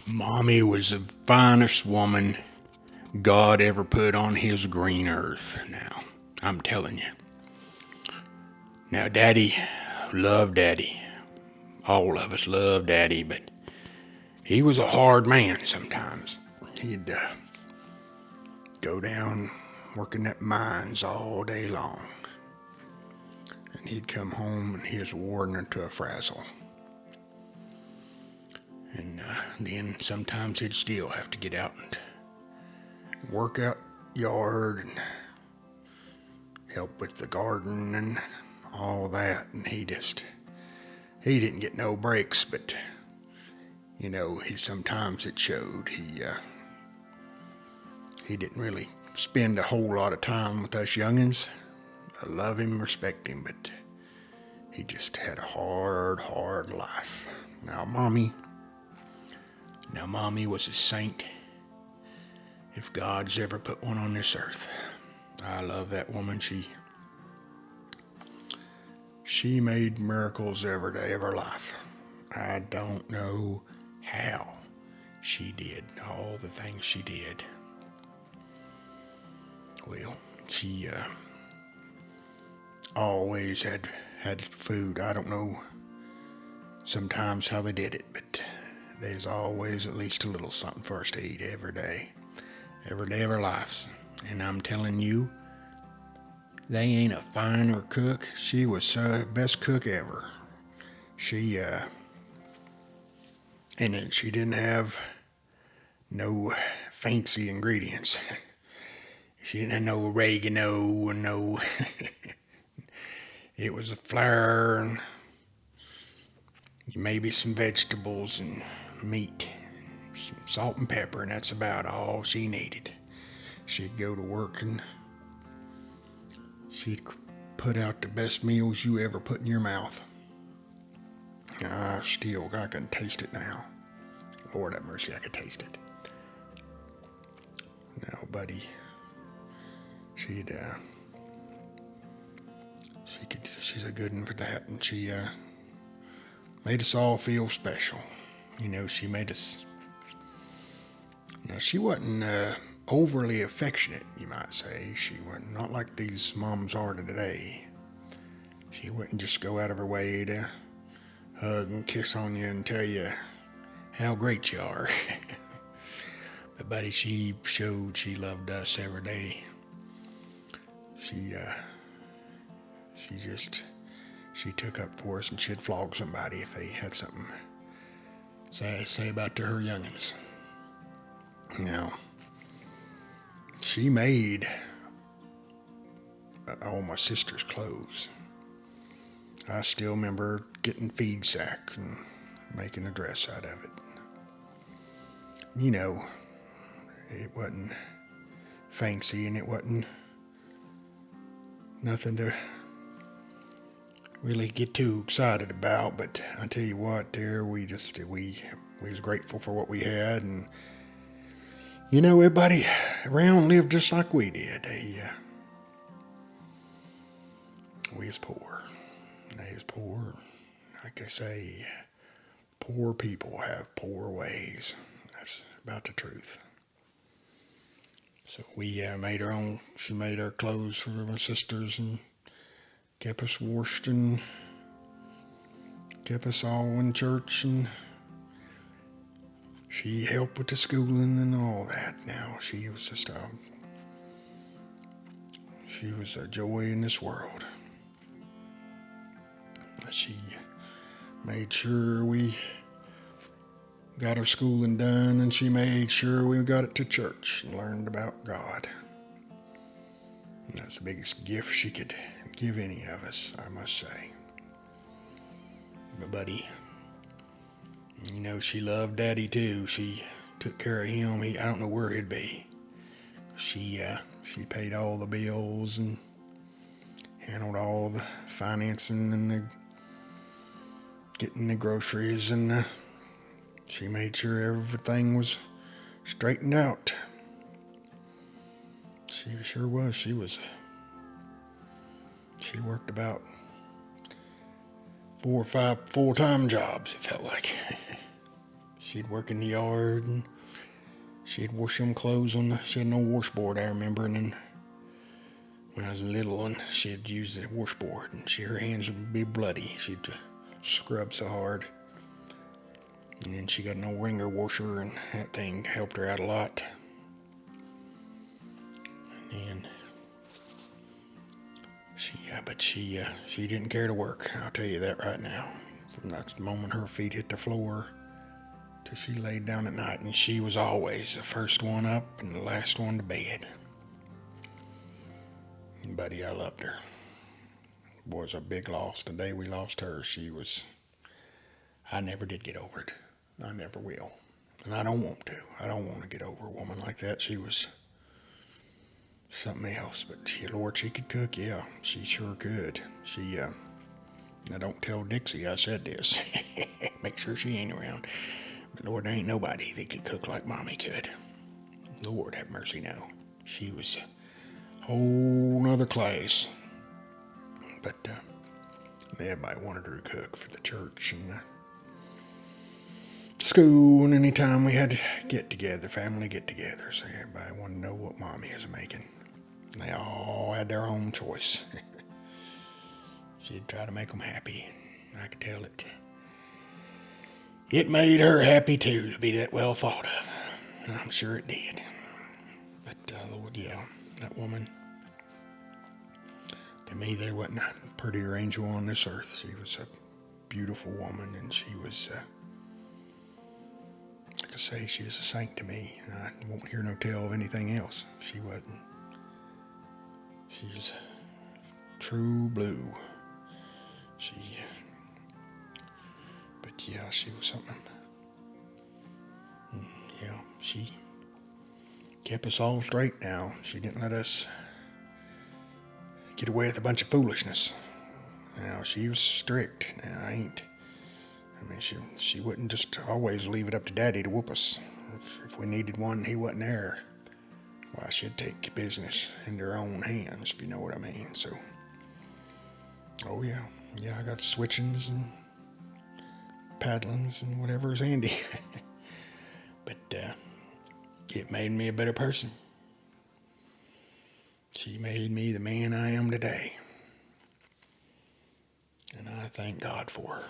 Mommy was the finest woman God ever put on his green earth. Now, I'm telling you. Now, Daddy loved Daddy. All of us loved Daddy, but he was a hard man sometimes. He'd go down working at mines all day long. And he'd come home and he was worn into a frazzle. And then sometimes he'd still have to get out and work out yard and help with the garden and all that. And he didn't get no breaks, but he sometimes it showed. He didn't really spend a whole lot of time with us youngins. I love him, respect him, but he just had a hard life. Now mommy was a saint if God's ever put one on this earth. I love that woman. She made miracles every day of her life. I don't know how she did all the things she did. Well, she always had food. I don't know sometimes how they did it, but there's always at least a little something for us to eat every day of our lives. And I'm telling you, they ain't a finer cook. She was the best cook ever. She and then she didn't have no fancy ingredients. She didn't have no oregano and no. It was a flour and maybe some vegetables and meat, and some salt and pepper, and that's about all she needed. She'd go to work and she'd put out the best meals you ever put in your mouth. I can taste it now. Lord have mercy, I could taste it. Now, buddy, she's a good one for that, and she made us all feel special. She made us. Now, she wasn't overly affectionate, you might say. She wasn't not like these moms are today. She wouldn't just go out of her way to hug and kiss on you and tell you how great you are. But buddy, she showed she loved us every day. She took up for us, and she'd flog somebody if they had something say about to her youngins. Now, she made all my sister's clothes. I still remember getting feed sack and making a dress out of it. It wasn't fancy, and it wasn't nothing to really get too excited about, but I tell you what, there we was grateful for what we had, and everybody around lived just like we did. We is poor. They is poor. Like I say, poor people have poor ways. That's about the truth. So we made our own. She made our clothes for my sisters and kept us washed and kept us all in church, and she helped with the schooling and all that. Now she was a joy in this world. She made sure we got our schooling done, and she made sure we got it to church and learned about God. And that's the biggest gift she could give any of us, I must say. But buddy, she loved Daddy too. She took care of him. I don't know where he'd be. She paid all the bills and handled all the financing and the getting the groceries, and she made sure everything was straightened out. She sure was. She worked about 4 or 5 full-time jobs, it felt like. She'd work in the yard, and she'd wash them clothes she had no washboard, I remember, and then when I was little, and she'd use the washboard, and her hands would be bloody. She'd scrub so hard. And then she got an old wringer washer, and that thing helped her out a lot. And she didn't care to work. I'll tell you that right now. From that moment her feet hit the floor till she laid down at night, and she was always the first one up and the last one to bed. And buddy, I loved her. It was a big loss. The day we lost her, I never did get over it. I never will. And I don't want to. I don't want to get over a woman like that. She was something else. But Lord, she could cook. Yeah, she sure could. Now don't tell Dixie I said this. Make sure she ain't around. But Lord, there ain't nobody that could cook like Mommy could. Lord have mercy, no. She was a whole nother class. But everybody wanted her to cook for the church and school, and anytime we had to get together, family get-togethers, everybody wanted to know what Mommy was making. They all had their own choice. She'd try to make them happy. I could tell it made her happy too to be that well thought of. I'm sure it did. But Lord, yeah, that woman, to me, there wasn't a prettier angel on this earth. She was a beautiful woman, and she was, like I say, she is a saint to me. And I won't hear no tale of anything else. She wasn't. She's true blue. But yeah, she was something. Yeah, she kept us all straight now. She didn't let us get away with a bunch of foolishness. Now, she was strict. Now, she wouldn't just always leave it up to Daddy to whoop us. If we needed one and he wasn't there, well, she'd take business into her own hands, if you know what I mean. So, oh yeah, I got switchings and paddlings and whatever's handy. But it made me a better person. She made me the man I am today. And I thank God for her.